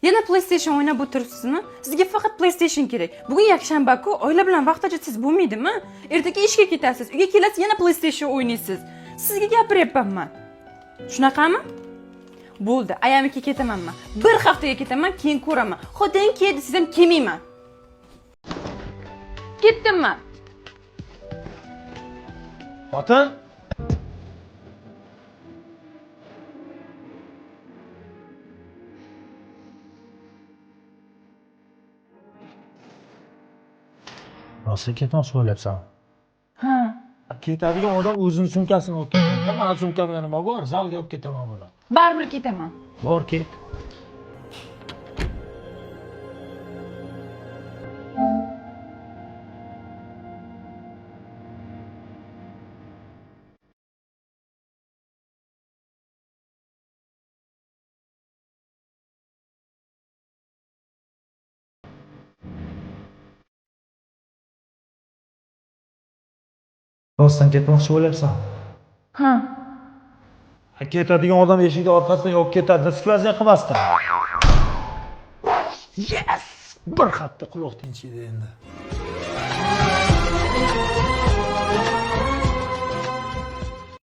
Yana PlayStation o'ynab o'tiribsizmi? Sizga faqat PlayStation kerak. Bugun yakshanba-ku, oila bilan vaqt ajratsangiz bo'lmaydimi? Ertaga ishga ketasiz, uyga kelasiz, yana PlayStation o'ynaysiz. Sizga gapiryapman. Shunaqami? Bo'ldi, ayamga ketamanman. Bir haftaga ketaman, keyin ko'raman. Xotin kel desam kelmayman. Ketdimman. Xotin? Rosa ketmoqchi bo'lyapsan. Ha. Ketadigan odam o'zining sumkasini olib ketadi. Meni sumkamda nima bor? Zalga olib ketaman buni. Baribir ketaman. Bor ket. Rostdan ketmoqchi bo'lyapsan. Ha. Ketadigan odam eshikni orqasidan yopib ketadi. Nisbazan qilmasdan. Yes! Bir hafta quloq tinchiydi endi.